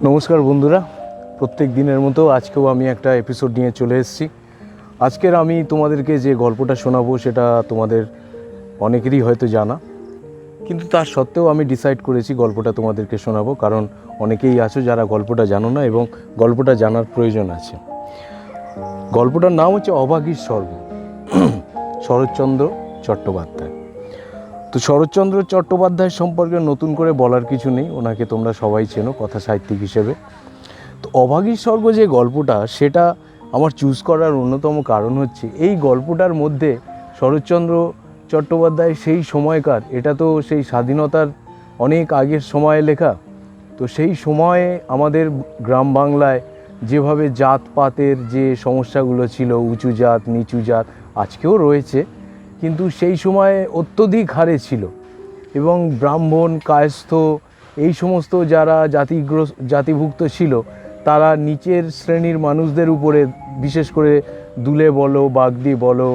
নমস্কার বন্ধুরা, প্রত্যেক দিনের মতো আজকেও আমি একটা এপিসোড নিয়ে চলে এসেছি। আজকের আমি তোমাদেরকে যে গল্পটা শোনাবো সেটা তোমাদের অনেকেরই হয়তো জানা, কিন্তু তার সত্ত্বেও আমি ডিসাইড করেছি গল্পটা তোমাদেরকে শোনাবো, কারণ অনেকেই আছো যারা গল্পটা জানো না এবং গল্পটা জানার প্রয়োজন আছে। গল্পটার নাম হচ্ছে অভাগীর স্বর্গ, শরৎচন্দ্র চট্টোপাধ্যায়। তো শরৎচন্দ্র চট্টোপাধ্যায় সম্পর্কে নতুন করে বলার কিছু নেই, ওনাকে তোমরা সবাই চেনো কথা সাহিত্যিক হিসেবে। তো অভাগীর স্বর্গ যে গল্পটা, সেটা আমার চুজ করার অন্যতম কারণ হচ্ছে এই গল্পটার মধ্যে শরৎচন্দ্র চট্টোপাধ্যায় সেই সময়কার, এটা তো সেই স্বাধীনতার অনেক আগের সময়ে লেখা, তো সেই সময়ে আমাদের গ্রাম বাংলায় যেভাবে জাতপাতের যে সমস্যাগুলো ছিল, উঁচু জাত নিচু জাত আজকেও রয়েছে, কিন্তু সেই সময়ে অত্যধিক হারে ছিল। এবং ব্রাহ্মণ কায়স্থ এই সমস্ত যারা জাতিভুক্ত ছিল, তারা নিচের শ্রেণীর মানুষদের উপরে, বিশেষ করে দুলে বলো, বাগদি বলো,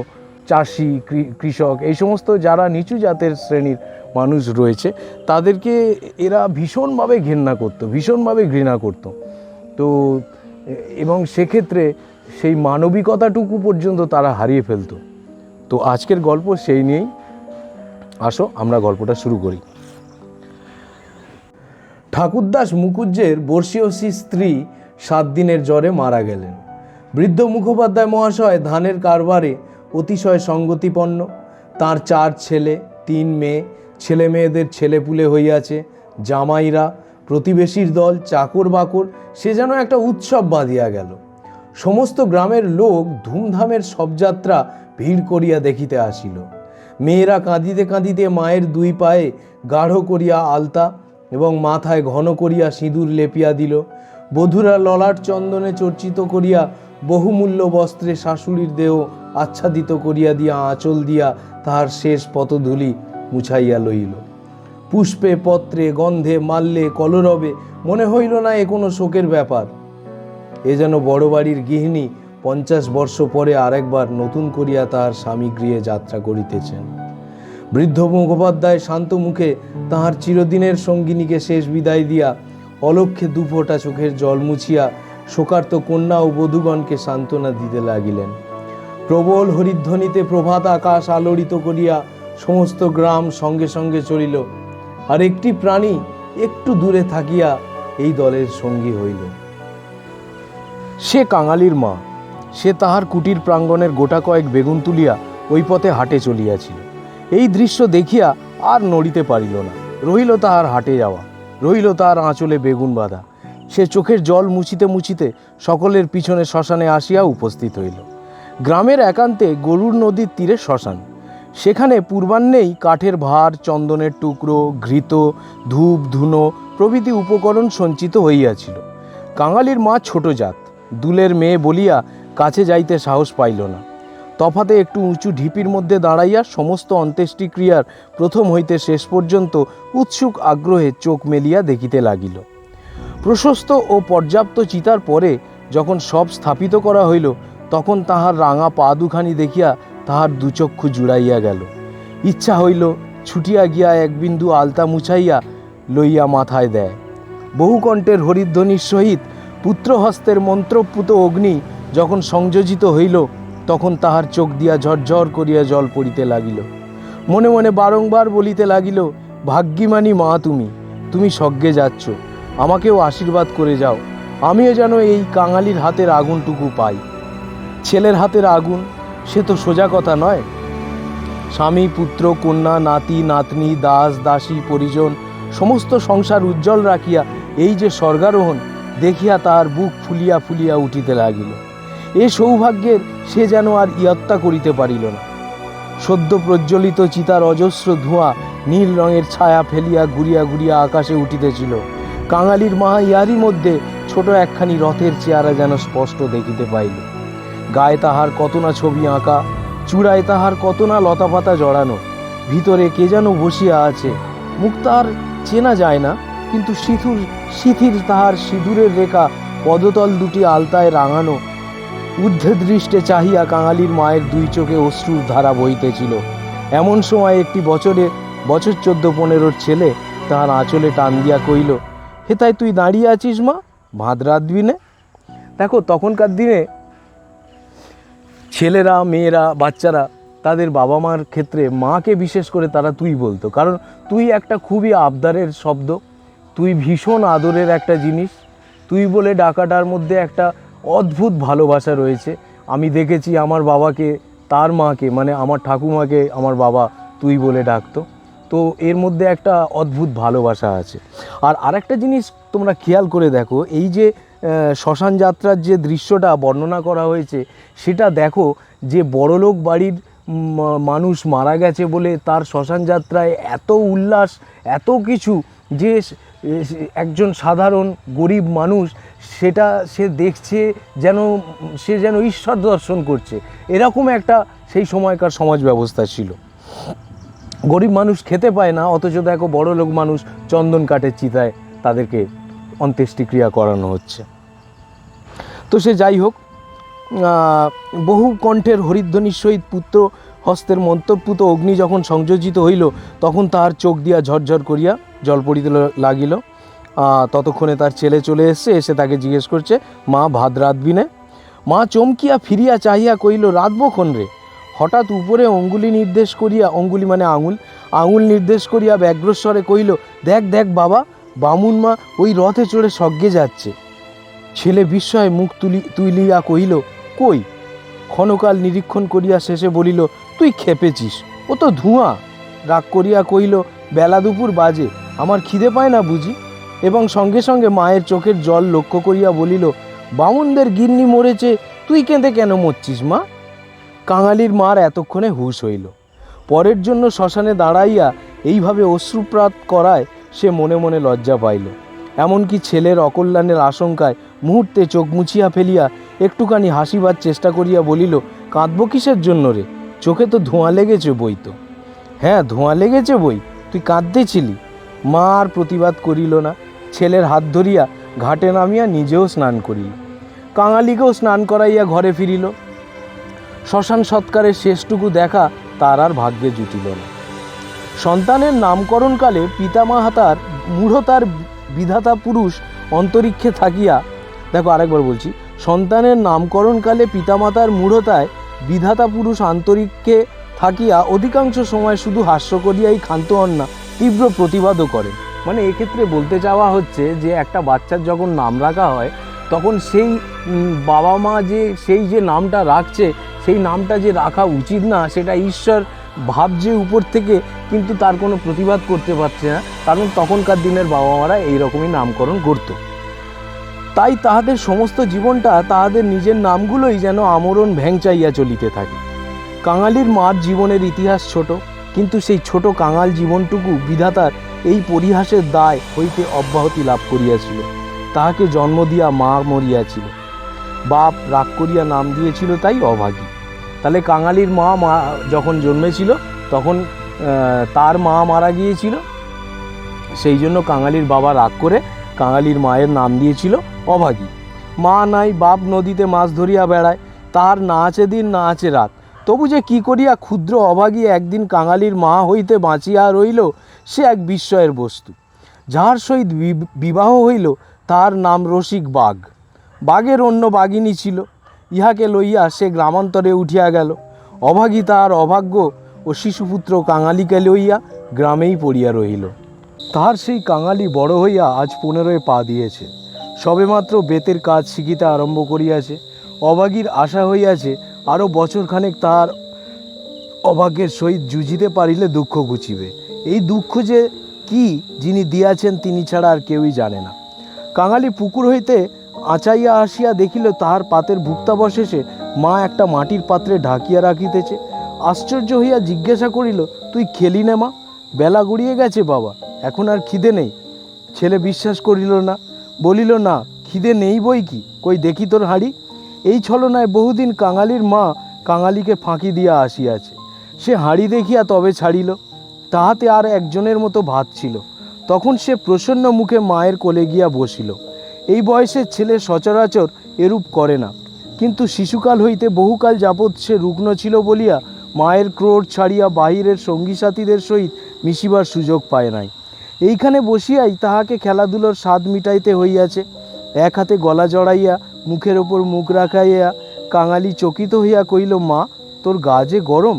চাষি, কৃষক, এই সমস্ত যারা নিচু জাতের শ্রেণীর মানুষ রয়েছে, তাদেরকে এরা ভীষণভাবে ঘৃণা করতো। তো এবং সেক্ষেত্রে সেই মানবিকতাটুকু পর্যন্ত তারা হারিয়ে ফেলতো। তো আজকের গল্প সেই নিয়েই, আসো আমরা গল্পটা শুরু করি। ঠাকুরদাস মুখুজ্জের বর্ষীয়সী স্ত্রী 7 দিনের জ্বরে মারা গেলেন। বৃদ্ধ মুখোপাধ্যায় মহাশয় ধানের কারবারে অতিশয় সঙ্গতিপন্ন। তার 4 ছেলে 3 মেয়ে, ছেলে মেয়েদের ছেলেপুলে হইয়াছে, জামাইরা, প্রতিবেশীর দল, চাকর বাকর, সে যেন একটা উৎসব বাঁধিয়া গেল। সমস্ত গ্রামের লোক ধুমধামের শবযাত্রা ভিড় করিয়া দেখিতে আসিল। মেয়েরা কাঁদিতে কাঁদিতে মায়ের 2 পায়ে গাঢ় করিয়া আলতা এবং মাথায় ঘন করিয়া সিঁদুর লেপিয়া দিল। বধূরা ললাট চন্দনে চর্চিত করিয়া বহুমূল্য বস্ত্রে শাশুড়ির দেহ আচ্ছাদিত করিয়া দিয়া আঁচল দিয়া তাহার শেষ পতধূলি মুছাইয়া লইল। পুষ্পে পত্রে গন্ধে মাল্যে কলরবে মনে হইল না এ কোনো শোকের ব্যাপার। এ যেন বড় বাড়ির গৃহিণী 50 বর্ষ পরে আরেকবার নতুন করিয়া তাহার স্বামী গৃহে যাত্রা করিতেছেন। বৃদ্ধ মুখোপাধ্যায় শান্ত মুখে তাহার চিরদিনের সঙ্গিনীকে শেষ বিদায় দিয়া অলক্ষ্যে 2 ফোঁটা চোখের জল মুছিয়া শোকার্ত কন্যা ও বধূগণকে সান্ত্বনা দিতে লাগিলেন। প্রবল হরিধ্বনিতে প্রভাত আকাশ আলোড়িত করিয়া সমস্ত গ্রাম সঙ্গে সঙ্গে চলিল। আর একটি প্রাণী একটু দূরে থাকিয়া এই দলের সঙ্গী হইল। সে কাঙালির মা। সে তাহার কুটির প্রাঙ্গণের গোটা কয়েক বেগুন তুলিয়া ওই পথে হাটে চলিয়াছিল। এই দৃশ্য দেখিয়া আর নড়িতে পারিল না। রহিল তাহার হাটে যাওয়া, রহিল তাহার আঁচলে বেগুন বাঁধা। সে চোখের জল মুছিতে মুছিতে সকলের পিছনে শ্মশানে আসিয়া উপস্থিত হইল। গ্রামের একান্তে গরুর নদীর তীরে শ্মশান। সেখানে পূর্বাহ্নেই কাঠের ভার, চন্দনের টুকরো, ঘৃত, ধূপ, ধুনো প্রভৃতি উপকরণ সঞ্চিত হইয়াছিল। কাঙালির মা ছোট জাত, দুলের মেয়ে বলিয়া কাছে যাইতে সাহস পাইল না। তফাতে একটু উঁচু ঢিপির মধ্যে দাঁড়াইয়া সমস্ত অন্ত্যেষ্টিক্রিয়ার প্রথম হইতে শেষ পর্যন্ত উৎসুক আগ্রহে চোখ মেলিয়া দেখিতে লাগিল। প্রশস্ত ও পর্যাপ্ত চিতার পরে যখন সব স্থাপিত করা হইল, তখন তাহার রাঙা পা দুখানি দেখিয়া তাহার 2 চক্ষু জুড়াইয়া গেল। ইচ্ছা হইল ছুটিয়া গিয়া 1 বিন্দু আলতা মুছাইয়া লইয়া মাথায় দেয়। বহুকণ্ঠের হরিধ্বনির সহিত পুত্রহস্তের মন্ত্রপুত অগ্নি যখন সংযোজিত হইল, তখন তাহার চোখ দিয়া ঝরঝর করিয়া জল পড়িতে লাগিল। মনে মনে বারংবার বলিতে লাগিল, ভাগ্যিমানী মা তুমি স্বর্গে যাচ্ছ, আমাকেও আশীর্বাদ করে যাও, আমিও যেন এই কাঙালির হাতের আগুনটুকু পাই। ছেলের হাতের আগুন, সে তো সোজা কথা নয়। স্বামী, পুত্র, কন্যা, নাতি নাতনি, দাস দাসী, পরিজন সমস্ত সংসার উজ্জ্বল রাখিয়া এই যে স্বর্গারোহণ দেখিয়া তাহার বুক ফুলিয়া ফুলিয়া উঠিতে লাগিল। এ সৌভাগ্যের সে যেন আর ইয়ত্তা করিতে পারিল না। সদ্য প্রজ্বলিত চিতার অজস্র ধোঁয়া নীল রঙের ছায়া ফেলিয়া ঘুরিয়া ঘুরিয়া আকাশে উঠিতেছিল। কাঙালির মা ইহারই মধ্যে ছোট একখানি রথের চেহারা যেন স্পষ্ট দেখিতে পাইল। গায়ে তাহার কত না ছবি আঁকা, চূড়ায় তাহার কত না লতাপাতা জড়ানো, ভিতরে কে যেন বসিয়া আছে। মুখ তাহার চেনা যায় না, কিন্তু শিথির তাহার সিঁদুরের রেখা পদতল 2টি আলতায় রাঙানো। ঊর্ধ্বে দৃষ্টে চাহিয়া কাঙালির মায়ের 2 চোখে অশ্রুর ধারা বইতেছিল। এমন সময় একটি বছর 14-15 ছেলে তাহার আঁচলে টান দিয়া কইল, হেতায় তুই দাঁড়িয়ে আছিস মা, ভাত রাঁধবিনে। দেখো তখনকার দিনে ছেলেরা, মেয়েরা, বাচ্চারা তাদের বাবা মার ক্ষেত্রে মাকে বিশেষ করে তারা তুই বলতো, কারণ তুই একটা খুবই আবদারের শব্দ, তুই ভীষণ আদরের একটা জিনিস। তুই বলে ডাকাটার মধ্যে একটা অদ্ভুত ভালোবাসা রয়েছে। আমি দেখেছি আমার বাবাকে তার মাকে, মানে আমার ঠাকুমাকে আমার বাবা তুই বলে ডাকতো। তো এর মধ্যে একটা অদ্ভুত ভালোবাসা আছে। আর আরেকটা জিনিস তোমরা খেয়াল করে দেখো, এই যে শ্মশান যাত্রার যে দৃশ্যটা বর্ণনা করা হয়েছে, সেটা দেখো যে বড়লোক বাড়ির মানুষ মারা গেছে বলে তার শ্মশান যাত্রায় এত উল্লাস, এত কিছু, যে একজন সাধারণ গরিব মানুষ সেটা সে দেখছে যেন সে যেন ঈশ্বর দর্শন করছে, এরকম একটা সেই সময়কার সমাজ ব্যবস্থা ছিল। গরিব মানুষ খেতে পায় না, অথচ দেখো বড়লোক মানুষ চন্দন কাঠের চিতায় তাদেরকে অন্ত্যেষ্টিক্রিয়া করানো হচ্ছে। তো সে যাই হোক, বহু কণ্ঠের হরিধ্বনির সহিত পুত্র হস্তের মন্তর্পুত অগ্নি যখন সংযোজিত হইল, তখন তাহার চোখ দিয়া ঝরঝর করিয়া জল পড়িতে লাগিল। ততক্ষণে তার ছেলে চলে এসে তাকে জিজ্ঞেস করছে, মা ভাত রাঁধবিনে? মা চমকিয়া ফিরিয়া চাহিয়া কহিল, রাঁধবো খন রে? হঠাৎ উপরে অঙ্গুলি নির্দেশ করিয়া, অঙ্গুলি মানে আঙুল নির্দেশ করিয়া ব্যগ্রস্বরে কহিল, দেখ দেখ বাবা, বামুন মা ওই রথে চড়ে স্বর্গে যাচ্ছে। ছেলে বিস্ময়ে মুখ তুলিয়া কহিল, কই? ক্ষণকাল নিরীক্ষণ করিয়া শেষে বলিল, তুই খেপেছিস, ও তো ধোঁয়া। রাগ করিয়া কহিল, বেলা দুপুর বাজে, আমার খিদে পায় না বুঝি? এবং সঙ্গে সঙ্গে মায়ের চোখের জল লক্ষ্য করিয়া বলিল, বামুনদের গিন্নি মরেছে, তুই কেঁদে কেন মরছিস মা? কাঙালির মার এতক্ষণে হুঁশ হইল। পরের জন্য শ্মশানে দাঁড়াইয়া এইভাবে অশ্রুপাত করায় সে মনে মনে লজ্জা পাইল। এমনকি ছেলের অকল্যাণের আশঙ্কায় মুহূর্তে চোখ মুছিয়া ফেলিয়া একটুখানি হাসিবার চেষ্টা করিয়া বলিল, কাঁদব কিসের জন্য রে? চোখে তো ধোঁয়া লেগেছে বই। তো হ্যাঁ, ধোঁয়া লেগেছে বই, তুই কাঁদতেছিলি। মা আর প্রতিবাদ করিল না। ছেলের হাত ধরিয়া ঘাটে নামিয়া নিজেও স্নান করিল। কাঙালিকেও স্নান করাইয়া ঘরে ফিরিল। শ্মশান সৎকারের শেষটুকু দেখা তার আর ভাগ্যে জুটিল না। সন্তানের নামকরণকালে পিতামাতার মূঢ়তার বিধাতা পুরুষ অন্তরিক্ষে থাকিয়া, দেখো আরেকবার বলছি, সন্তানের নামকরণকালে পিতামাতার মূঢ়তায় বিধাতা পুরুষ আন্তরিক্ষে থাকিয়া অধিকাংশ সময় শুধু হাস্য করিয়াই ক্ষান্ত হন না, তীব্র প্রতিবাদও করেন। মানে এক্ষেত্রে বলতে চাওয়া হচ্ছে যে একটা বাচ্চার যখন নাম রাখা হয়, তখন সেই বাবা মা সেই যে নামটা রাখছে, সেই নামটা যে রাখা উচিত না সেটা ঈশ্বর ভাবছে উপর থেকে, কিন্তু তার কোনো প্রতিবাদ করতে পারছে না, কারণ তখনকার দিনের বাবা মারা এইরকমই নামকরণ করত। তাই তাহাদের সমস্ত জীবনটা তাহাদের নিজের নামগুলোই যেন আমরণ ভ্যাংচাইয়া চলিতে থাকে। কাঙালির মার জীবনের ইতিহাস ছোট, কিন্তু সেই ছোট কাঙাল জীবনটুকু বিধাতার এই পরিহাসের দায় হইতে অব্যাহতি লাভ করিয়াছিল। তাহাকে জন্ম দিয়া মা মরিয়াছিল, বাপ রাগ করিয়া নাম দিয়েছিল তাই অভাগী। তাহলে কাঙালির মা যখন জন্মেছিল তখন তার মা মারা গিয়েছিল, সেই জন্য কাঙালির বাবা রাগ করে কাঙালির মায়ের নাম দিয়েছিল অভাগী। মা নাই, বাপ নদীতে মাছ ধরিয়া বেড়ায়, তার না আছে দিন না আছে রাত, তবু যে কি করিয়া ক্ষুদ্র অভাগী একদিন কাঙালির মা হইতে বাঁচিয়া রইল, সে এক বিস্ময়ের বস্তু। যাহার সহিত বিবাহ হইল তার নাম রসিক বাঘ। বাঘের অন্য বাঘিনী ছিল, ইহাকে লইয়া সে গ্রামান্তরে উঠিয়া গেল। অভাগী তাহার অভাগ্য ও শিশুপুত্র কাঙালিকে লইয়া গ্রামেই পড়িয়া রহিল। তাহার সেই কাঙালি বড় হইয়া আজ 15 পা দিয়েছে, সবেমাত্র বেতের কাজ শিখিতে আরম্ভ করিয়াছে। অভাগীর আশা হইয়াছে আরও বছরখানেক তাহার অভাগ্যের সহিত জুঝিতে পারিলে দুঃখ ঘুচিবে। এই দুঃখ যে কি যিনি দিয়াছেন তিনি ছাড়া আর কেউই জানে না। কাঙালি পুকুর হইতে আঁচাইয়া আসিয়া দেখিল তাহার পাতের ভুক্তাবশেষে মা একটা মাটির পাত্রে ঢাকিয়া রাখিতেছে। আশ্চর্য হইয়া জিজ্ঞাসা করিল, তুই খেলি নে মা? বেলা গড়িয়ে গেছে বাবা, এখন আর খিদে নেই। ছেলে বিশ্বাস করিল না, বলিল, না খিদে নেই বই কি, কই দেখি তোর হাঁড়ি। এই ছলনায় বহুদিন কাঙালির মা কাঙালিকে ফাঁকি দিয়া আসিয়াছে। সে হাঁড়ি দেখিয়া তবে ছাড়িল, তাহাতে আর একজনের মতো ভাত ছিল। তখন সে প্রসন্ন মুখে মায়ের কোলে গিয়া বসিল। এই বয়সের ছেলে সচরাচর এরূপ করে না, কিন্তু শিশুকাল হইতে বহুকাল যাবৎ সে রুগ্ন ছিল বলিয়া মায়ের ক্রোড় ছাড়িয়া বাহিরের সঙ্গী সাথীদের সহিত মিশিবার সুযোগ পায় নাই। এইখানে বসিয়াই তাহাকে খেলাধুলোর স্বাদ মিটাইতে হইয়াছে। এক হাতে গলা জড়াইয়া মুখের ওপর মুখ রাখাইয়া কাঙালি চকিত হইয়া কইল, মা, তোর গা যে গরম,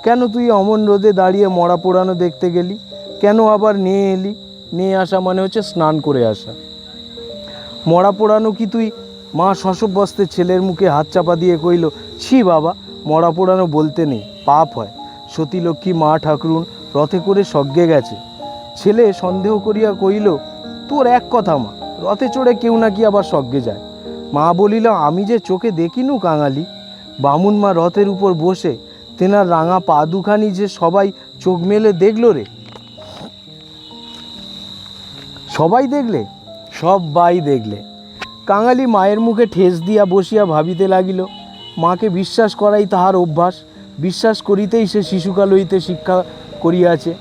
কেন তুই অমন রোদে দাঁড়িয়ে মরা পোড়ানো দেখতে গেলি? কেন আবার নিয়ে এলি? নিয়ে আসা মানে হচ্ছে স্নান করে আসা। মরা পোড়ানো কি তুই? মা শশব্যস্তে ছেলের মুখে হাত চাপা দিয়ে কইল, ছি বাবা, মরা পোড়ানো বলতে নেই, পাপ হয়। সতীলক্ষ্মী মা ঠাকুরুন রথে করে স্বর্গে গেছে। ছেলে সন্দেহ করিয়া কইল, তোর এক কথা মা, রথে চড়ে কেউ নাকি আবার স্বর্গে যায়। মা বলিল, আমি যে চোখে দেখিনু কাঙালি। বামুন মা রথের উপর বসে তেনার রাঙা পা দুখানি যে সবাই চোখ মেলে দেখল রে। সবাই দেখলে? সবাই দেখলে। কাঙালি মায়ের মুখে ঠেস দিয়া বসিয়া ভাবিতে লাগিল। মাকে বিশ্বাস করাই তাহার অভ্যাস, বিশ্বাস করিতেই সে শিশুকাল হইতে শিক্ষা করিয়াছে।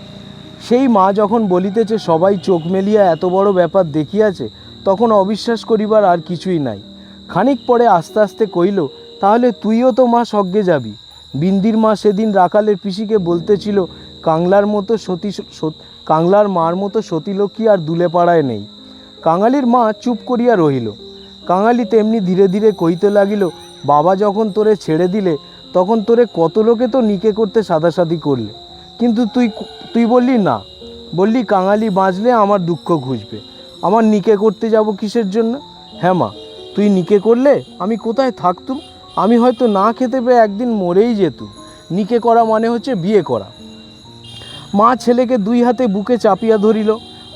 সেই মা যখন বলিতেছে সবাই চোখ মেলিয়া এত বড় ব্যাপার দেখিয়াছে, তখন অবিশ্বাস করিবার আর কিছুই নাই। খানিক পরে আস্তে আস্তে কইল, তাহলে তুইও তো মা স্বর্গে যাবি। বিন্দির মা সেদিন রাখালের পিসিকে বলতেছিল, কাংলার মার মতো সতীলক্ষ্মী আর দুলেপাড়ায় নেই। কাঙালির মা চুপ করিয়া রহিল। কাঙালি তেমনি ধীরে ধীরে কইতে লাগিল, বাবা যখন তোরে ছেড়ে দিলে তখন তোরে কত লোকে তো নিকে করতে সাদাসাদি করলে, কিন্তু তুই বললি না। বললি কাঙালি বাঁচলে আমার দুঃখ ঘুচবে, আমার নিকে করতে যাব কিসের জন্য? হ্যাঁ মা, তুই নিকে করলে আমি কোথায় থাকতুম? আমি হয়তো না খেতে পেয়ে একদিন মরেই যেতুম। নিকে করা মানে হচ্ছে বিয়ে করা। মা ছেলেকে দুই হাতে বুকে চাপিয়া ধরিল।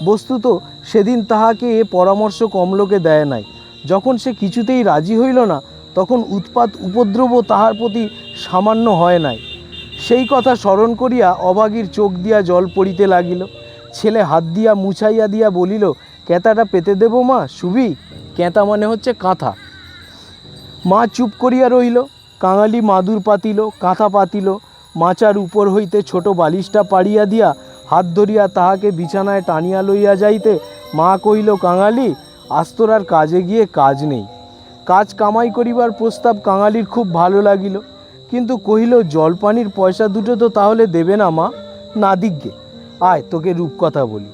বস্তুত সেদিন তাহাকে এ পরামর্শ কমলোকে দেয় নাই। যখন সে কিছুতেই রাজি হইল না, তখন উৎপাত উপদ্রব তাহার প্রতি সামান্য হয় নাই। সেই কথা স্মরণ করিয়া অভাগীর চোখ দিয়া জল পড়িতে লাগিল। ছেলে হাত দিয়া মুছাইয়া দিয়া বলিল, ক্যাঁথাটা পেতে দেব মা, শুবি? ক্যাঁথা মানে হচ্ছে কাঁথা। মা চুপ করিয়া রহিল। কাঙালি মাদুর পাতিল, কাঁথা পাতিল। মাচার উপর হইতে ছোট বালিশটা পাড়িয়া দিয়া হাত ধরিয়া তাহাকে বিছানায় টানিয়া লইয়া যাইতে মা কহিল, কাঙালি, আজ তোর আর কাজে গিয়ে কাজ নেই। কাজ কামাই করিবার প্রস্তাব কাঙালির খুব ভালো লাগিল, কিন্তু কহিল, জলপানির পয়সা দুটো তো তাহলে দেবে না মা? না দিগ্গে, আয় তোকে রূপকথা বলি।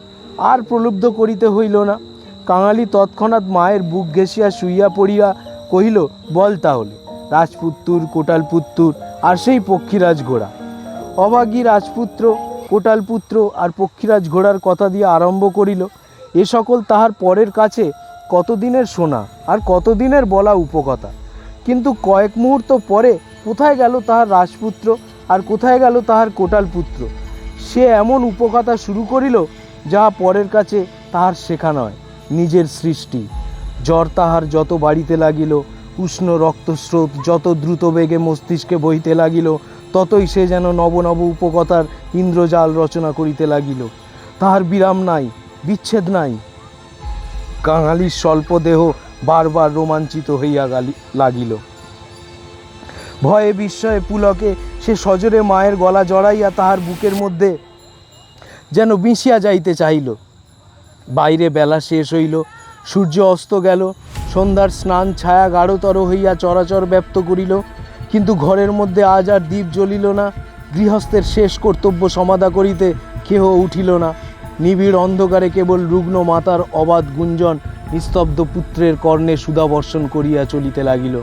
আর প্রলুব্ধ করিতে হইল না। কাঙালি তৎক্ষণাৎ মায়ের বুক ঘেঁষিয়া শুইয়া পড়িয়া কহিল, বল তাহলে। রাজপুত্তুর, কোটালপুত্তুর আর সেই পক্ষীরাজ ঘোড়া। অভাগী রাজপুত্র, কোটালপুত্র আর পক্ষীরাজ ঘোড়ার কথা দিয়ে আরম্ভ করিল। এ সকল তাহার পরের কাছে কতদিনের শোনা আর কতদিনের বলা উপকথা। কিন্তু কয়েক মুহূর্ত পরে কোথায় গেল তাহার রাজপুত্র আর কোথায় গেল তাহার কোটালপুত্র? সে এমন উপকথা শুরু করিল যাহা পরের কাছে তাহার শেখা নয়, নিজের সৃষ্টি। জ্বর তাহার যত বাড়িতে লাগিল, উষ্ণ রক্তস্রোত যত দ্রুত বেগে মস্তিষ্কে বহিতে লাগিল, ততই সে যেন নব নব উপকথার ইন্দ্রজাল রচনা করিতে লাগিল। তাহার বিরাম নাই, বিচ্ছেদ নাই। কাঙালির স্বল্প দেহ বারবার রোমাঞ্চিত হইয়া লাগিল। ভয়ে বিস্ময়ে পুলকে সে সজোরে মায়ের গলা জড়াইয়া তাহার বুকের মধ্যে যেন মিশিয়া যাইতে চাহিল। বাইরে বেলা শেষ হইল, সূর্য অস্ত গেল। সন্ধ্যার স্নান ছায়া গাঢ়তর হইয়া চরাচর ব্যপ্ত করিল, কিন্তু ঘরের মধ্যে আজ আর দীপ জ্বলিল না। গৃহস্থের শেষ কর্তব্য সমাধা করিতে কেহ উঠিল না। নিবিড় অন্ধকারে কেবল রুগ্ন মাতার অবাধ গুঞ্জন নিস্তব্ধ পুত্রের কর্ণে সুধাবর্ষণ করিয়া চলিতে লাগিল।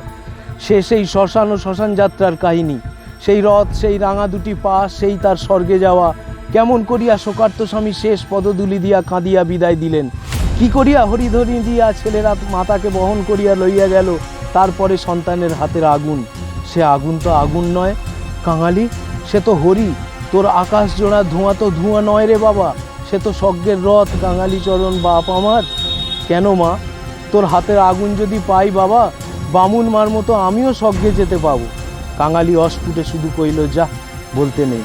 সেই শ্মশান ও শ্মশান যাত্রার কাহিনী, সেই রথ, সেই রাঙা দুটি পা, সেই তার স্বর্গে যাওয়া। কেমন করিয়া শোকার্ত স্বামী শেষ পদধূলি দিয়া কাঁদিয়া বিদায় দিলেন, কি করিয়া হরিধরি দিয়া ছেলেরা মাতাকে বহন করিয়া লইয়া গেল। তারপরে সন্তানের হাতের আগুন, সে আগুন তো আগুন নয় কাঙালি, সে তো হরি। তোর আকাশ জোড়া ধোঁয়া তো ধোঁয়া নয় রে বাবা, সে তো স্বর্গের রথ। কাঙালি চরণ বাপ আমার। কেন মা, তোর হাতের আগুন যদি পাই বাবা, বামুন মার মতো আমিও স্বর্গে যেতে পাবো। কাঙালি অস্ফুটে শুধু কইল, যা, বলতে নেই।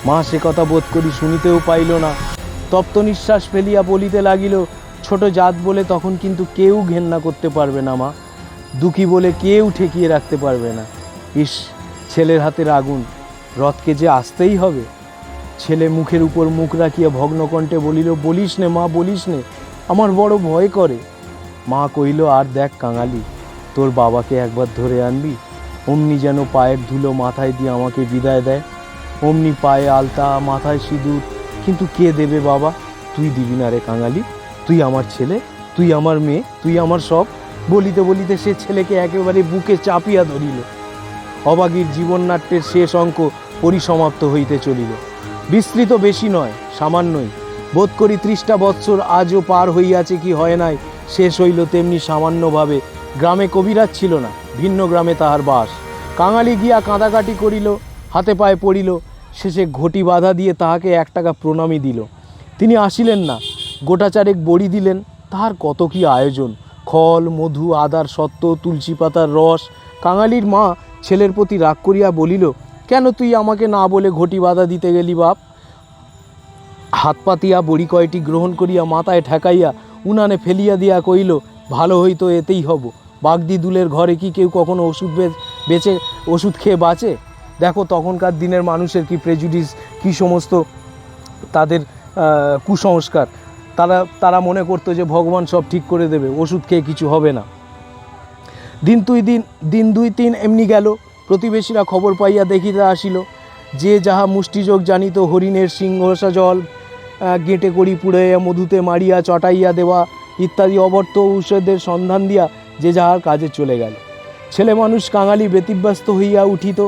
মা সে কথা বোধ করি শুনিতেও পাইল না। তপ্ত নিঃশ্বাস ফেলিয়া বলিতে লাগিল, ছোট জাত বলে তখন কিন্তু কেউ ঘেন্না করতে পারবে না মা, দুঃখী বলে কেউ ঠেকিয়ে রাখতে পারবে না। ইস, ছেলের হাতের আগুন, রথকে যে আসতেই হবে। ছেলে মুখের উপর মুখ রাখিয়া ভগ্নকণ্ঠে বলিল, বলিস নে মা, বলিস নে, আমার বড় ভয় করে। মা কইল, আর দেখ কাঙালি, তোর বাবাকে একবার ধরে আনবি, অমনি যেন পায়ের ধুলো মাথায় দিয়ে আমাকে বিদায় দেয়। অমনি পায়ে আলতা, মাথায় সিঁদুর, কিন্তু কে দেবে বাবা? তুই দিবি না রে কাঙালি, তুই আমার ছেলে, তুই আমার মেয়ে, তুই আমার সব। বলিতে বলিতে সে ছেলেকে একেবারে বুকে চাপিয়া ধরিল। অভাগীর জীবননাট্যের শেষ অঙ্ক পরিসমাপ্ত হইতে চলিল। বিস্তৃত বেশি নয়, সামান্যই। বোধ করি 30টা বৎসর আজও পার হইয়াছে কি হয় নাই, শেষ হইল তেমনি সামান্যভাবে। গ্রামে কবিরাজ ছিল না, ভিন্ন গ্রামে তাহার বাস। কাঙালি গিয়া কাঁদাকাটি করিল, হাতে পায়ে পড়িল, শেষে ঘটি বাধা দিয়ে তাহাকে 1 টাকা প্রণামী দিল। তিনি আসিলেন না, গোটাচারেক বড়ি দিলেন। তাহার কত কি আয়োজন! খল, মধু, আদার সত্ত্ব, তুলসী পাতার রস। কাঙালির মা ছেলের প্রতি রাগ করিয়া বলিল, কেন তুই আমাকে না বলে ঘটি বাধা দিতে গেলি বাপ? হাত পাতিয়া বড়ি কয়টি গ্রহণ করিয়া মাথায় ঠেকাইয়া উনানে ফেলিয়া দিয়া কইল, ভালো হইতো এতেই হব। বাগদি দুলের ঘরে কি কেউ কখনো ওষুধ খেয়ে বাঁচে? দেখো তখনকার দিনের মানুষের কি প্রেজুডিস, কি সমস্ত তাদের কুসংস্কার। তারা মনে করতো যে ভগবান সব ঠিক করে দেবে, ওষুধ খেয়ে কিছু হবে না। দিন দুই তিন এমনি গেল। প্রতিবেশীরা খবর পাইয়া দেখিতে আসিল। যে যাহা মুষ্টিযোগ জানিত, হরিণের সিংহসা জল গেঁটে করি পুড়াইয়া মধুতে মারিয়া চটাইয়া দেওয়া ইত্যাদি অবর্ত ঔষধের সন্ধান দিয়া যে যাহার কাজে চলে গেল। ছেলে মানুষ কাঙালি ব্যতিব্যস্ত হইয়া উঠিত।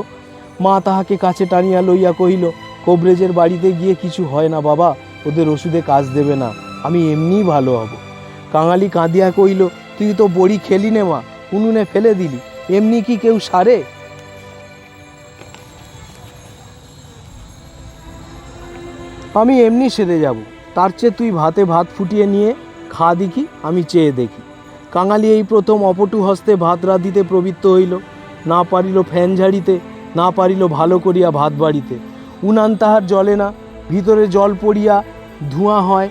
মা তাহাকে কাছে টানিয়া লইয়া কহিল, কবরেজের বাড়িতে গিয়ে কিছু হয় না বাবা, ওদের ওষুধে কাজ দেবে না, আমি এমনিই ভালো হব। কাঙালি কাঁদিয়া কহিল, তুই তো বড়ি খেলি নে মা, উনুনে ফেলে দিলি, এমনি কি কেউ সারে? আমি এমনি সেরে যাব, তার চেয়ে তুই ভাতে ভাত ফুটিয়ে নিয়ে খা দেখি, আমি চেয়ে দেখি। কাঙালি এই প্রথম অপটু হস্তে ভাত রাঁধিতে প্রবৃত্ত হইল। না পারিল ফ্যান ঝাড়িতে, না পারিল ভালো করিয়া ভাত বাড়িতে। উনান তাহার জ্বলে না, ভিতরে জল পড়িয়া ধোঁয়া হয়।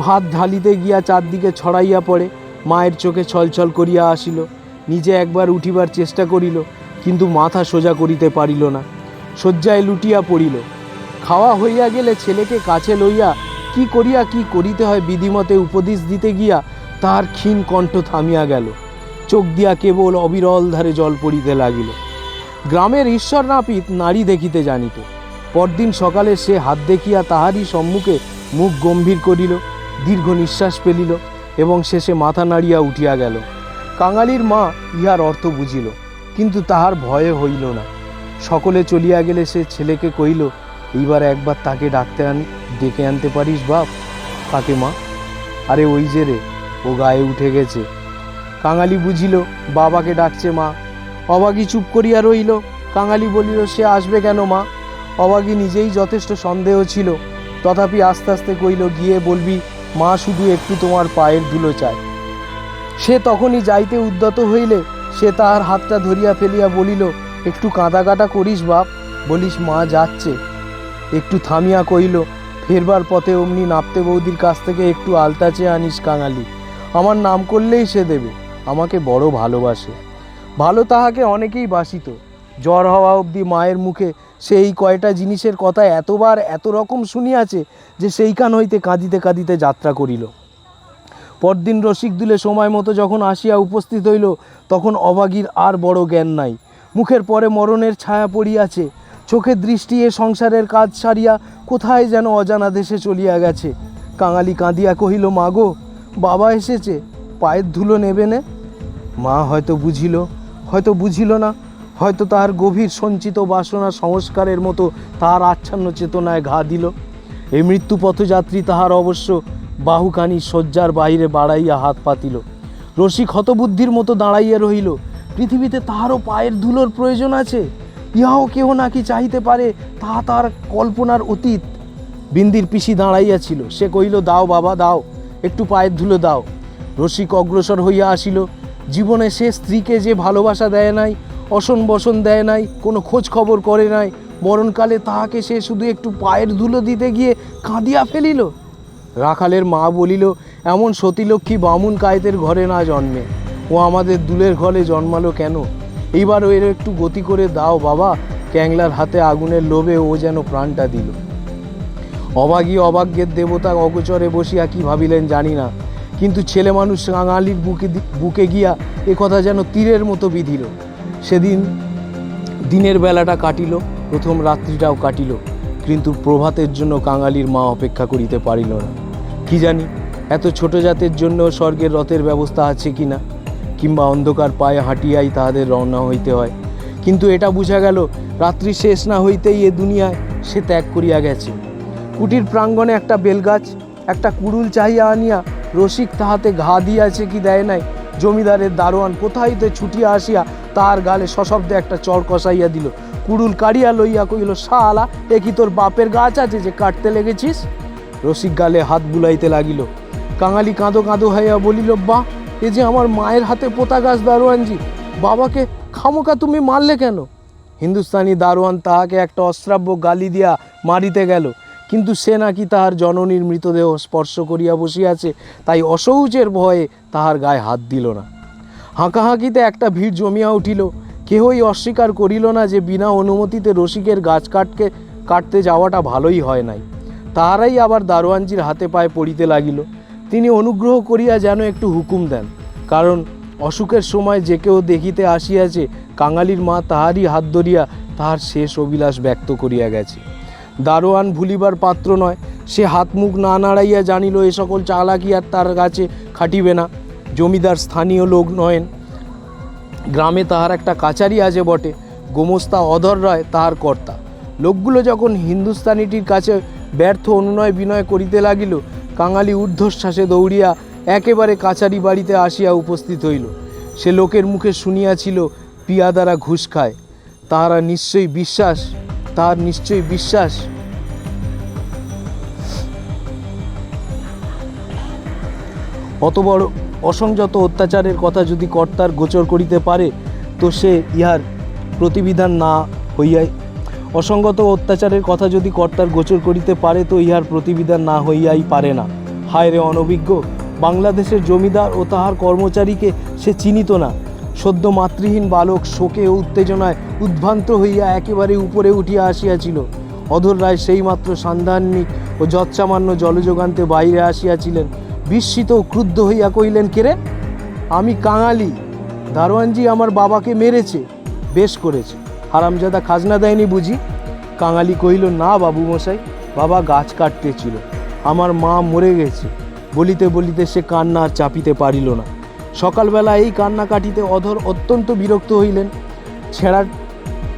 ভাত ঢালিতে গিয়া চারদিকে ছড়াইয়া পড়ে। মায়ের চোখে ছলছল করিয়া আসিল। নিজে একবার উঠিবার চেষ্টা করিল, কিন্তু মাথা সোজা করিতে পারিল না। শয্যায় লুটিয়া পড়িল। খাওয়া হইয়া গেলে ছেলেকে কাছে লইয়া কি করিয়া কি করিতে হয় বিধিমতে উপদেশ দিতে গিয়া তাহার ক্ষীণ কণ্ঠ থামিয়া গেল। চোখ দিয়া কেবল অবিরল ধারে জল পড়িতে লাগিল। গ্রামের ঈশ্বর নাপিত নারী দেখিতে জানিত। পরদিন সকালে সে হাত দেখিয়া তাহারই সম্মুখে মুখ গম্ভীর করিল, দীর্ঘ নিঃশ্বাস ফেলিল এবং শেষে মাথা নাড়িয়া উঠিয়া গেল। কাঙালির মা ইহার অর্থ বুঝিল, কিন্তু তাহার ভয়ে হইল না। সকলে চলিয়া গেলে সে ছেলেকে কহিল, এইবার একবার তাকে ডেকে আনতে পারিস বাপ? কাকে মা? আরে ওই যে রে, ও গায়ে উঠে গেছে। কাঙালি বুঝিল বাবাকে ডাকছে মা। অভাগী চুপ করিয়া রইল। কাঙালি বলিল, সে আসবে কেন মা? অভাগী নিজেই যথেষ্ট সন্দেহ ছিল, তথাপি আস্তে আস্তে কইল, গিয়ে বলবি মা শুধু একটু তোমার পায়ের ধুলো চায়। সে তখনই যাইতে উদ্যত হইলে সে তাহার হাতটা ধরিয়া ফেলিয়া বলিল, একটু কাঁদাকাটা করিস বাপ, বলিস মা যাচ্ছে। একটু থামিয়া কহিল, ফেরবার পথে অমনি নাপতে বৌদির কাছ থেকে একটু আলতা চেয়ে আনিস কাঙালি, আমার নাম করলেই সে দেবে, আমাকে বড় ভালোবাসে। ভালো তাহাকে অনেকেই বাসিত। জ্বর হওয়া অবধি মায়ের মুখে সেই কয়টা জিনিসের কথা এতবার এত রকম শুনিয়াছে যে সেইখান হইতে কাঁদিতে কাঁদিতে যাত্রা করিল। পরদিন রসিকদুলে সময় মতো যখন আসিয়া উপস্থিত হইল, তখন অভাগীর আর বড় জ্ঞান নাই। মুখের পরে মরণের ছায়া পড়িয়াছে। চোখের দৃষ্টি এ সংসারের কাজ সারিয়া কোথায় যেন অজানা দেশে চলিয়া গেছে। কাঙালি কাঁদিয়া কহিল, মা গো, বাবা এসেছে, পায়ের ধুলো নেবে নে? মা হয়তো বুঝিল, হয়তো বুঝিল না, হয়তো তাহার গভীর সঞ্চিত বাসনা সংস্কারের মতো তাহার আচ্ছন্ন চেতনায় ঘা দিল। এই মৃত্যু পথযাত্রী তাহার অবশ্য বাহুখানি শয্যার বাহিরে বাড়াইয়া হাত পাতিল। রসিক হতবুদ্ধির মতো দাঁড়াইয়া রহিল। পৃথিবীতে তাহারও পায়ের ধুলোর প্রয়োজন আছে? ইহাও কেহ নাকি চাহিতে পারে, তাহা তাহার কল্পনার অতীত। বিন্দির পিসি দাঁড়াইয়া ছিল। সে কহিল, দাও বাবা দাও, একটু পায়ের ধুলো দাও। রসিক অগ্রসর হইয়া আসিল। জীবনে সে স্ত্রীকে যে ভালোবাসা দেয় নাই, অসন বসন দেয় নাই, কোনো খোঁজ খবর করে নাই, মরণকালে তাহাকে সে শুধু একটু পায়ের ধুলো দিতে গিয়ে কাঁদিয়া ফেলিল। রাখালের মা বলিল, এমন সতীলক্ষ্মী বামুন কায়েতের ঘরে না জন্মে, ও আমাদের দুলের ঘরে জন্মালো কেন? এইবার এর একটু গতি করে দাও বাবা। ক্যাংলার হাতে আগুনের লোভে ও যেন প্রাণটা দিল। অভাগী অভাগ্যের দেবতা অগোচরে বসিয়া কি ভাবিলেন জানি না, কিন্তু ছেলে মানুষ কাঙালির বুকে গিয়া এ কথা যেন তীরের মতো বিধিল। সেদিন দিনের বেলাটা কাটিল, প্রথম রাত্রিটাও কাটিল, কিন্তু প্রভাতের জন্য কাঙালির মা অপেক্ষা করিতে পারিল না। কি জানি এত ছোট জাতের জন্য স্বর্গের রথের ব্যবস্থা আছে কি না, কিংবা অন্ধকার পায়ে হাঁটিয়াই তাহাদের রওনা হইতে হয়। কিন্তু এটা বুঝা গেল, রাত্রি শেষ না হইতেই এ দুনিয়ায় সে ত্যাগ করিয়া গেছে। কুটির প্রাঙ্গণে একটা বেলগাছ, একটা কুড়ুল চাহিয়া আনিয়া রসিক তাহাতে ঘা দিয়াছে কি দেয় নাই, জমিদারের দারোয়ান কোথাইতে ছুটিয়া আসিয়া তার গালে সশব্দে একটা চড় কষাইয়া দিল। কুড়ুল কাড়িয়া লইয়া কইল, শালা এ কি তোর বাপের গাছ আছে যে কাটতে লেগেছিস? রসিক গালে হাত বুলাইতে লাগিল। কাঙালি কাঁদো কাঁদো হইয়া বলিল, বাহ, এ যে আমার মায়ের হাতে পোতা গাছ দারোয়ানজি, বাবাকে খামোকা তুমি মারলে কেন? হিন্দুস্তানি দারোয়ান তাহাকে একটা অশ্রাব্য গালি দিয়া মারিতে গেল, কিন্তু সে নাকি তাহার জননীর মৃতদেহ স্পর্শ করিয়া বসিয়াছে, তাই অশৌচের ভয়ে তাহার গায়ে হাত দিল না। হাঁকাহাঁকিতে একটা ভিড় জমিয়া উঠিল। কেহই অস্বীকার করিল না যে বিনা অনুমতিতে রসিকের গাছ কাটতে যাওয়াটা ভালোই হয় নাই। তাহারাই আবার দারোয়ানজির হাতে পায়ে পড়িতে লাগিল। তিনি অনুগ্রহ করিয়া যেন একটু হুকুম দেন, কারণ অসুখের সময় যে কেউ দেখিতে আসিয়াছে কাঙালির মা তাহারই হাত ধরিয়া তাহার শেষ অভিলাষ ব্যক্ত করিয়া গেছে। দারোয়ান ভুলিবার পাত্র নয়, সে হাত মুখ না নাড়াইয়া জানিল এ সকল চালাকি আর তার কাছে খাটিবে না। জমিদার স্থানীয় লোক নহেন, গ্রামে তাহার একটা কাছারি আছে বটে, গোমস্তা অধর রায় তাহার কর্তা। লোকগুলো যখন হিন্দুস্তানিটির কাছে ব্যর্থ অনুনয় বিনয় করিতে লাগিল, কাঙালি ঊর্ধ্বশ্বাসে দৌড়িয়া একেবারে কাছারি বাড়িতে আসিয়া উপস্থিত হইল। সে লোকের মুখে শুনিয়াছিল পিয়াদারা ঘুষ খায়, তাহার নিশ্চয়ই বিশ্বাস অত বড় অসংযত অত্যাচারের কথা যদি কর্তার গোচর করিতে পারে, তো সে ইহার প্রতিবিধান না হইয়াই অসংগত অত্যাচারের কথা যদি কর্তার গোচর করিতে পারে, তো ইহার প্রতিবিধান না হইয়াই পারে না। হায় রে অনভিজ্ঞ! বাংলাদেশের জমিদার ও তাহার কর্মচারীকে সে চিনিত না। সদ্য মাতৃহীন বালক শোকে ও উত্তেজনায় উদ্ভ্রান্ত হইয়া একেবারে উপরে উঠিয়া আসিয়াছিল। অধর রায় সেইমাত্র সান্ধানিক ও যৎসামান্য জলযোগান্তে বাহিরে আসিয়াছিলেন। বিস্মিত ও ক্রুদ্ধ হইয়া কহিলেন, কে রে? আমি কাঙালি, দারোয়ানজি আমার বাবাকে মেরেছে। বেশ করেছে, হারামজাদা খাজনা দেয়নি বুঝি? কাঙালি কহিল, না বাবু মশাই, বাবা গাছ কাটতেছিল, আমার মা মরে গেছে। বলিতে বলিতে সে কান্না আর চাপিতে পারিল না। সকালবেলা এই কান্না কাটিতে অধর অত্যন্ত বিরক্ত হইলেন।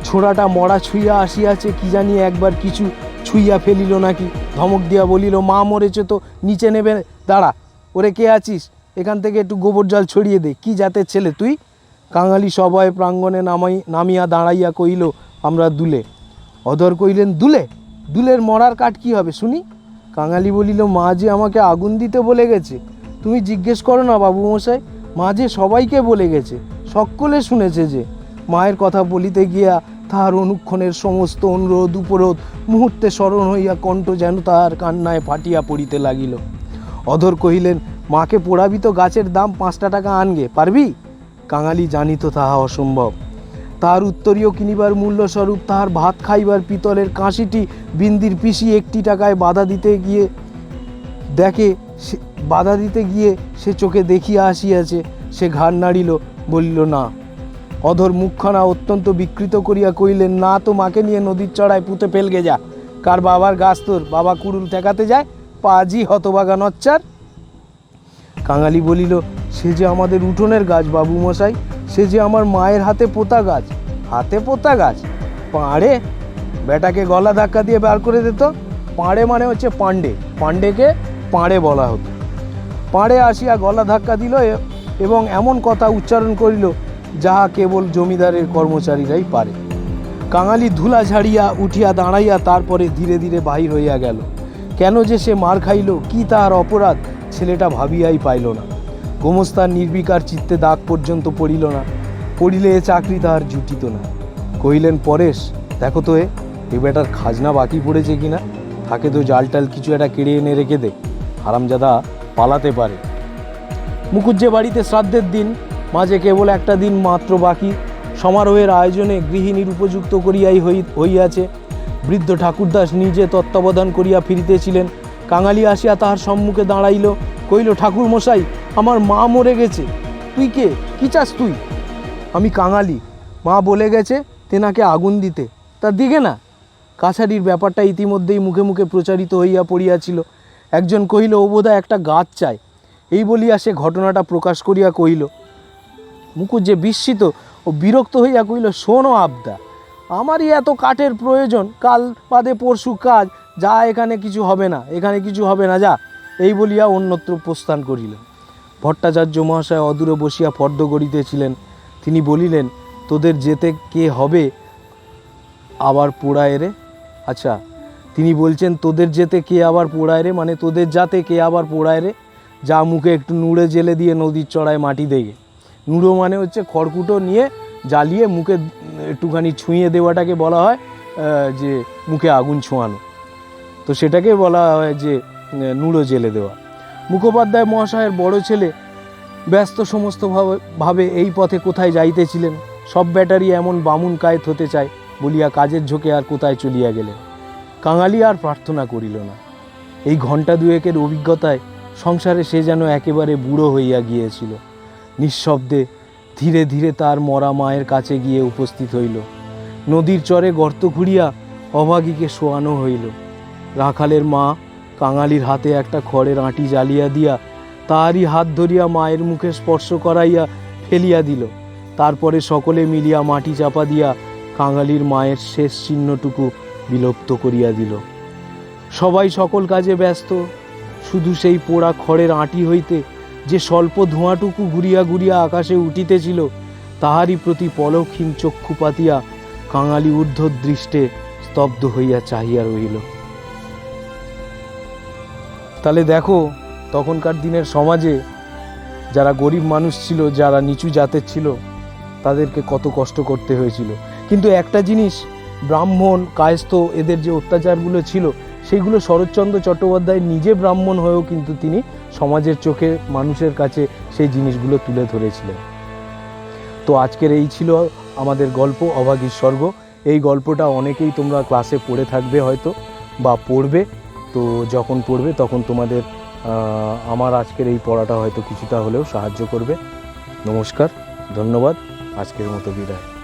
ছোড়াটা মরা ছুঁইয়া আসিয়াছে, কি জানি একবার কিছু ছুঁইয়া ফেলিল নাকি। ধমক দিয়া বলিল, মা মরেছে তো নিচে নেবে, দাঁড়া। ওরে কে আছিস, এখান থেকে একটু গোবর জল ছড়িয়ে দে। কি জাতের ছেলে তুই? কাঙালি সবাই প্রাঙ্গণে নামিয়া দাঁড়াইয়া কহিল, আমরা দুলে। অধর কহিলেন, দুলে? দুলের মরার কাঠ কি হবে শুনি? কাঙালি বলিল, মা যে আমাকে আগুন দিতে বলে গেছে। তুমি জিজ্ঞেস করো না বাবু মশাই, মা যে সবাইকে বলে গেছে, সকলে শুনেছে যে। মায়ের কথা বলিতে গিয়া তাহার অনুক্ষণের সমস্ত অনুরোধ উপরোধ মুহূর্তে স্মরণ হইয়া কণ্ঠ যেন তাহার কান্নায় ফাটিয়া পড়িতে লাগিল। অধর কহিলেন, মাকে পোড়াবি তো গাছের দাম 5 টাকা আনগে, পারবি? কাঙালি জানিত তাহা অসম্ভব। তাহার উত্তরীয় কিনিবার মূল্যস্বরূপ তাহার ভাত খাইবার পিতলের কাঁসিটি বিন্দির পিসি 1 টাকায় বাধা দিতে গিয়ে সে চোখে দেখিয়া আসিয়াছে। সে ঘাড় নাড়িল, বলিল না। অধর মুখখানা অত্যন্ত বিকৃত করিয়া কহিলেন, না তো মাকে নিয়ে নদীর চড়ায় পুঁতে ফেলগে যা। কার বাবার গাছ তোর? বাবা কুড়ুল ঠেকাতে যায়, পাজি হতবাগা নচ্চার। কাঙালি বলিল, সে যে আমাদের উঠোনের গাছ বাবু মশাই, সে যে আমার মায়ের হাতে পোতা গাছ। হাতে পোতা গাছ? পাড়ে? বেটাকে গলা ধাক্কা দিয়ে বার করে দিত। পাড়ে মানে হচ্ছে পাণ্ডে, পাণ্ডেকে পাড়ে বলা হতো। পাড়ে আসিয়া গলা ধাক্কা দিল এবং এমন কথা উচ্চারণ করিল যাহা কেবল জমিদারের কর্মচারীরাই পারে। কাঙালি ধুলা ঝাড়িয়া উঠিয়া দাঁড়াইয়া তারপরে ধীরে ধীরে বাহির হইয়া গেল। কেন যে সে মার খাইল, কি তাহার অপরাধ, ছেলেটা ভাবিয়াই পাইল না। গোমস্তার নির্বিকার চিত্তে দাগ পর্যন্ত পড়িল না। পড়িলে এ চাকরি তাহার জুটিত না। কহিলেন, পরেশ, দেখো তো এ বেটার খাজনা বাকি পড়েছে কিনা, থাকে তো জালটাল কিছু একটা কেড়ে এনে রেখে দে, হারামজাদা পালাতে পারে। মুকুজ্জে বাড়িতে শ্রাদ্ধের দিন, মাঝে কেবল একটা দিন মাত্র বাকি। সমারোহের আয়োজনে গৃহিণীর উপযুক্ত করিয়াই হইয়াছে। বৃদ্ধ ঠাকুরদাস নিজে তত্ত্বাবধান করিয়া ফিরিতেছিলেন। কাঙালি আসিয়া তাহার সম্মুখে দাঁড়াইল, কহিল, ঠাকুর মশাই, আমার মা মরে গেছে। তুই কে? কি চাস তুই? আমি কাঙালি, মা বলে গেছে তেনাকে আগুন দিতে, তা দিগে না। কাছারির ব্যাপারটা ইতিমধ্যেই মুখে মুখে প্রচারিত হইয়া পড়িয়াছিল। একজন কহিল, ও বোধহয় একটা গাছ চাই। এই বলিয়া সে ঘটনাটা প্রকাশ করিয়া কহিল। মুকুজ্জে বিস্মিত ও বিরক্ত হইয়া কহিল, শোনো আবদা, আমারই এত কাঠের প্রয়োজন, কাল বাদে পরশু কাজ, যা এখানে কিছু হবে না, এখানে কিছু হবে না, যা। এই বলিয়া অন্যত্র প্রস্থান করিলেন। ভট্টাচার্য মহাশয় অদূরে বসিয়া ফর্দ গড়িতেছিলেন। তিনি বলিলেন, তোদের যেতে কে হবে আবার পোড়ায় রে? আচ্ছা, তিনি বলছেন তোদের যেতে কে আবার পোড়ায় রে, মানে তোদের যাতে কে আবার পোড়ায় রে? যা মুখে একটু নুড়ে জেলে দিয়ে নদীর চড়ায় মাটি দেগে। নুড়ো মানে হচ্ছে খড়কুটো নিয়ে জ্বালিয়ে মুখে একটুখানি ছুঁয়ে দেওয়াটাকে বলা হয় যে মুখে আগুন ছোঁয়ানো। তো সেটাকে বলা হয় যে নুড়ো জেলে দেওয়া। মুখোপাধ্যায় মহাশয়ের বড় ছেলে ব্যস্ত সমস্ত ভাবে এই পথে কোথায় যাইতেছিলেন। সব ব্যাটারি এমন বামুন কায়েত হতে চায় বলিয়া কাজের ঝোঁকে আর কোথায় চলিয়া গেলেন। কাঙালি আর প্রার্থনা করিল না। এই ঘণ্টা দুয়েকের অভিজ্ঞতায় সংসারে সে যেন একেবারে বুড়ো হইয়া গিয়েছিল। নিঃশব্দে ধীরে ধীরে তার মরা মায়ের কাছে গিয়ে উপস্থিত হইল। নদীর চরে গর্ত খুঁড়িয়া অভাগীকে শোয়ানো হইল। রাখালের মা কাঙালির হাতে একটা খড়ের আঁটি জ্বালিয়া দিয়া তাহারই হাত ধরিয়া মায়ের মুখে স্পর্শ করাইয়া ফেলিয়া দিল। তারপরে সকলে মিলিয়া মাটি চাপা দিয়া কাঙালির মায়ের শেষ চিহ্নটুকু বিলুপ্ত করিয়া দিল। সবাই সকল কাজে ব্যস্ত। শুধু সেই পোড়া খড়ের আঁটি হইতে যে স্বল্প ধোঁয়াটুকু ঘুরিয়া ঘুরিয়া আকাশে উঠিতেছিল, তাহারই প্রতি পলকহীন চক্ষু পাতিয়া কাঙালি ঊর্ধ্বদৃষ্টে স্তব্ধ হইয়া চাহিয়া রহিল। তাহলে দেখো, তখনকার দিনের সমাজে যারা গরিব মানুষ ছিল, যারা নিচু জাতের ছিল, তাদেরকে কত কষ্ট করতে হয়েছিল। কিন্তু একটা জিনিস, ব্রাহ্মণ কায়স্থ এদের যে অত্যাচারগুলো ছিল, সেইগুলো শরৎচন্দ্র চট্টোপাধ্যায় নিজে ব্রাহ্মণ হয়েও কিন্তু তিনি সমাজের চোখে মানুষের কাছে সেই জিনিসগুলো তুলে ধরেছিলেন। তো আজকের এই ছিল আমাদের গল্প অভাগীর স্বর্গ। এই গল্পটা অনেকেই তোমরা ক্লাসে পড়ে থাকবে হয়তো, বা পড়বে। তো যখন পড়বে তখন তোমাদের আমার আজকের এই পড়াটা হয়তো কিছুটা হলেও সাহায্য করবে। নমস্কার, ধন্যবাদ, আজকের মতো বিদায়।